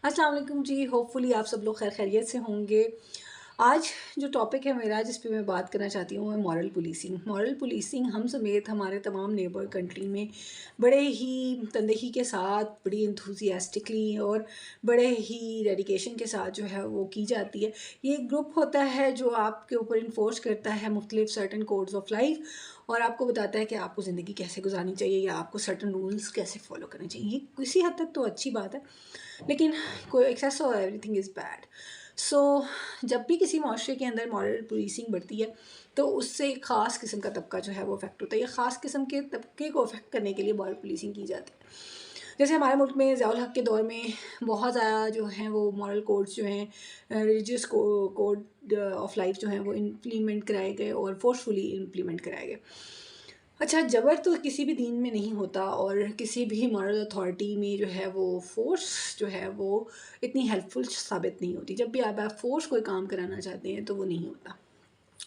السلام علیکم جی، ہوپ فلی آپ سب لوگ خیر خیریت سے ہوں گے۔ آج جو ٹاپک ہے میرا جس پہ میں بات کرنا چاہتی ہوں وہ ہے مورل پولیسنگ۔ مورل پولیسنگ ہم سمیت ہمارے تمام نیبر کنٹری میں بڑے ہی تندہی کے ساتھ، بڑی انتھوزیاسٹکلی اور بڑے ہی ڈیڈیکیشن کے ساتھ جو ہے وہ کی جاتی ہے۔ یہ ایک گروپ ہوتا ہے جو آپ کے اوپر انفورس کرتا ہے مختلف سرٹن کوڈز آف لائف، اور آپ کو بتاتا ہے کہ آپ کو زندگی کیسے گزارنی چاہیے یا آپ کو سرٹن رولز کیسے فالو کرنے چاہیے۔ یہ کسی حد تک تو اچھی بات ہے، لیکن کوئی ایکسیس اور ایوری تھنگ از بیڈ۔ سو جب بھی کسی معاشرے کے اندر مورل پولیسنگ بڑھتی ہے تو اس سے ایک خاص قسم کا طبقہ جو ہے وہ افیکٹ ہوتا ہے۔ یہ خاص قسم کے طبقے کو افیکٹ کرنے کے لیے مورل پولیسنگ کی جاتی ہے۔ جیسے ہمارے ملک میں ضیاء الحق کے دور میں بہت زیادہ جو ہیں وہ مورل کوڈز جو ہیں، ریلیجیس کوڈ آف لائف جو ہیں وہ امپلیمنٹ کرائے گئے اور فورسفلی امپلیمنٹ کرائے گئے۔ اچھا، جبر تو کسی بھی دین میں نہیں ہوتا، اور کسی بھی مورل اتھارٹی میں جو ہے وہ فورس جو ہے وہ اتنی ہیلپ فل ثابت نہیں ہوتی۔ جب بھی آپ فورس کوئی کام کرانا چاہتے ہیں تو وہ نہیں ہوتا،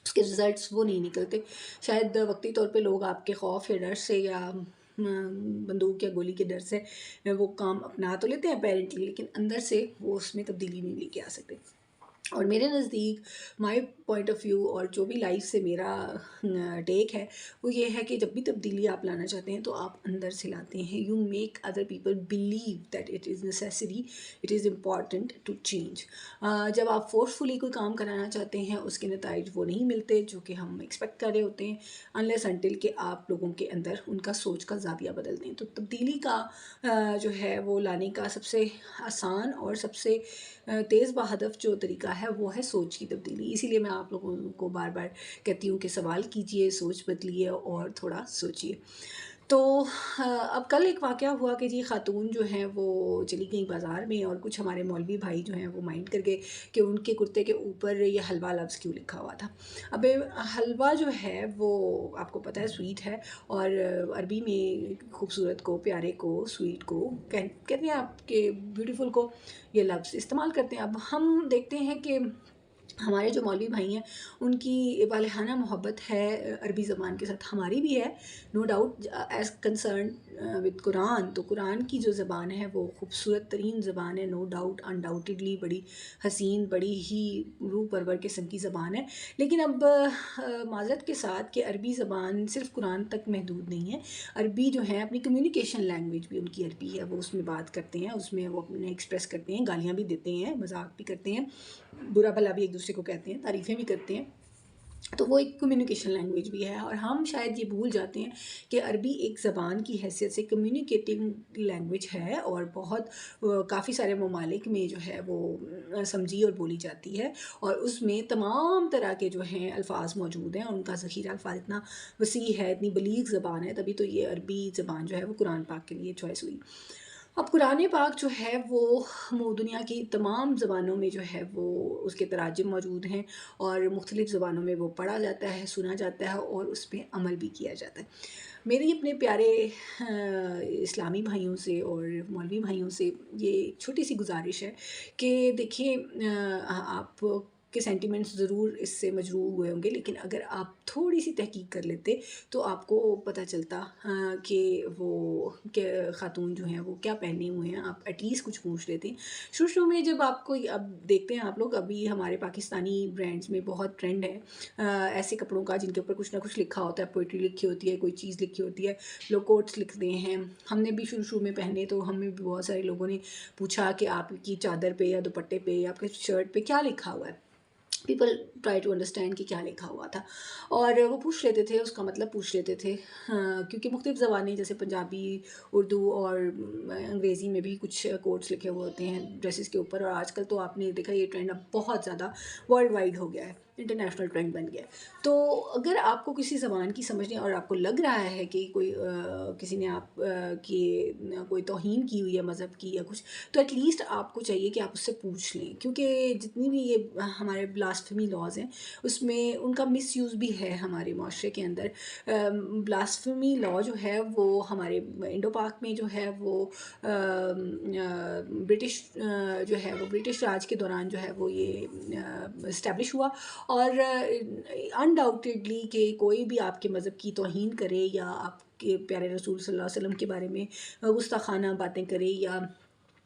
اس کے رزلٹس وہ نہیں نکلتے۔ شاید وقتی طور پہ لوگ آپ کے خوف یا ڈر سے یا بندوق یا گولی کے ڈر سے وہ کام اپنا تو لیتے ہیں اپیرنٹلی، لیکن اندر سے وہ اس میں تبدیلی نہیں لے کے آ سکتے۔ اور میرے نزدیک مائی پوائنٹ آف ویو اور جو بھی لائف سے میرا ٹیک ہے وہ یہ ہے کہ جب بھی تبدیلی آپ لانا چاہتے ہیں تو آپ اندر سے لاتے ہیں۔ You make other people believe that it is necessary, it is important to change. جب آپ فورسفلی کوئی کام کرانا چاہتے ہیں اس کے نتائج وہ نہیں ملتے جو کہ ہم ایکسپیکٹ کر رہے ہوتے ہیں، انلیس انٹل کہ آپ لوگوں کے اندر ان کا سوچ کا زاویہ بدل دیں۔ تو تبدیلی کا جو ہے وہ لانے کا سب سے آسان اور سب سے تیز بہدف جو طریقہ ہے وہ ہے سوچ کی تبدیلی۔ اسی لیے میں آپ لوگوں کو بار بار کہتی ہوں کہ سوال کیجئے، سوچ بدلیے اور تھوڑا سوچئے۔ تو اب کل ایک واقعہ ہوا کہ جی خاتون جو ہیں وہ چلی گئیں بازار میں، اور کچھ ہمارے مولوی بھائی جو ہیں وہ مائنڈ کر گئے کہ ان کے کرتے کے اوپر یہ حلوہ لفظ کیوں لکھا ہوا تھا۔ اب حلوہ جو ہے وہ آپ کو پتہ ہے سویٹ ہے، اور عربی میں خوبصورت کو، پیارے کو، سویٹ کو کہتے ہیں، آپ کے بیوٹیفل کو یہ لفظ استعمال کرتے ہیں۔ اب ہم دیکھتے ہیں کہ ہمارے جو مولوی بھائی ہیں ان کی والہانہ محبت ہے عربی زبان کے ساتھ، ہماری بھی ہے no doubt as concern with Quran. تو قرآن کی جو زبان ہے وہ خوبصورت ترین زبان ہے، نو ڈاؤٹ، انڈاؤٹیڈلی بڑی حسین، بڑی ہی روح پرور قسم کی زبان ہے۔ لیکن اب معذرت کے ساتھ کہ عربی زبان صرف قرآن تک محدود نہیں ہے، عربی جو ہے اپنی کمیونیکیشن لینگویج بھی ان کی عربی ہے، وہ اس میں بات کرتے ہیں، اس میں وہ اپنے ایکسپریس کرتے ہیں، گالیاں بھی دیتے ہیں، مذاق بھی کرتے ہیں، برا بھلا بھی ایک دوسرے کو کہتے ہیں، تعریفیں بھی کرتے ہیں۔ تو وہ ایک کمیونیکیشن لینگویج بھی ہے، اور ہم شاید یہ بھول جاتے ہیں کہ عربی ایک زبان کی حیثیت سے کمیونیکیٹنگ لینگویج ہے، اور بہت کافی سارے ممالک میں جو ہے وہ سمجھی اور بولی جاتی ہے، اور اس میں تمام طرح کے جو ہیں الفاظ موجود ہیں، اور ان کا ذخیرہ الفاظ اتنا وسیع ہے، اتنی بلیغ زبان ہے، تبھی تو یہ عربی زبان جو ہے وہ قرآن پاک کے لیے چوائس ہوئی۔ اب قرآن پاک جو ہے وہ دنیا کی تمام زبانوں میں جو ہے وہ اس کے تراجم موجود ہیں، اور مختلف زبانوں میں وہ پڑھا جاتا ہے، سنا جاتا ہے، اور اس پہ عمل بھی کیا جاتا ہے۔ میری اپنے پیارے اسلامی بھائیوں سے اور مولوی بھائیوں سے یہ ایک چھوٹی سی گزارش ہے کہ دیکھیں، آپ کے سینٹیمنٹس ضرور اس سے مجروح ہوئے ہوں گے، لیکن اگر آپ تھوڑی سی تحقیق کر لیتے تو آپ کو پتہ چلتا کہ وہ کہ خاتون جو ہیں وہ کیا پہنے ہوئے ہیں، آپ ایٹ لیسٹ کچھ پوچھ لیتے ہیں۔ شروع میں جب آپ کو اب دیکھتے ہیں آپ لوگ، ابھی ہمارے پاکستانی برانڈز میں بہت ٹرینڈ ہے ایسے کپڑوں کا جن کے اوپر کچھ نہ کچھ لکھا ہوتا ہے، پوئٹری لکھی ہوتی ہے، کوئی چیز لکھی ہوتی ہے، لوگ کوٹس لکھتے ہیں۔ ہم نے بھی شروع میں پہنے تو ہمیں بھی بہت سارے لوگوں نے پوچھا کہ آپ کی چادر پہ یا دوپٹے پہ یا آپ کے شرٹ پہ کیا لکھا ہوا ہے۔ پیپل ٹرائی ٹو انڈرسٹینڈ کہ کیا لکھا ہوا تھا، اور وہ پوچھ لیتے تھے، اس کا مطلب پوچھ لیتے تھے، کیونکہ مختلف زبانیں جیسے پنجابی، اردو اور انگریزی میں بھی کچھ کوڈس لکھے ہوئے ہوتے ہیں ڈریسز کے اوپر، اور آج کل تو آپ نے دیکھا یہ ٹرینڈ اب بہت زیادہ ورلڈ وائڈ ہو گیا ہے، انٹرنیشنل ٹرینڈ بن گیا ہے۔ تو اگر آپ کو کسی زبان کی سمجھ نہیں اور آپ کو لگ رہا ہے کہ کوئی کسی نے آپ کی کوئی توہین کی ہوئی ہے مذہب کی یا کچھ، تو ایٹ لیسٹ آپ کو چاہیے کہ آپ اس سے پوچھ لیں، کیونکہ جتنی بھی یہ ہمارے بلاسفیمی لاز ہیں اس میں ان کا مس یوز بھی ہے ہمارے معاشرے کے اندر۔ بلاسفیمی لا جو ہے وہ ہمارے انڈو پاک میں جو ہے وہ برٹش جو ہے وہ برٹش راج کے دوران جو ہے وہ یہ اسٹیبلش ہوا، اور انڈاؤٹیڈلی کہ کوئی بھی آپ کے مذہب کی توہین کرے یا آپ کے پیارے رسول صلی اللہ علیہ وسلم کے بارے میں گستاخانہ باتیں کرے یا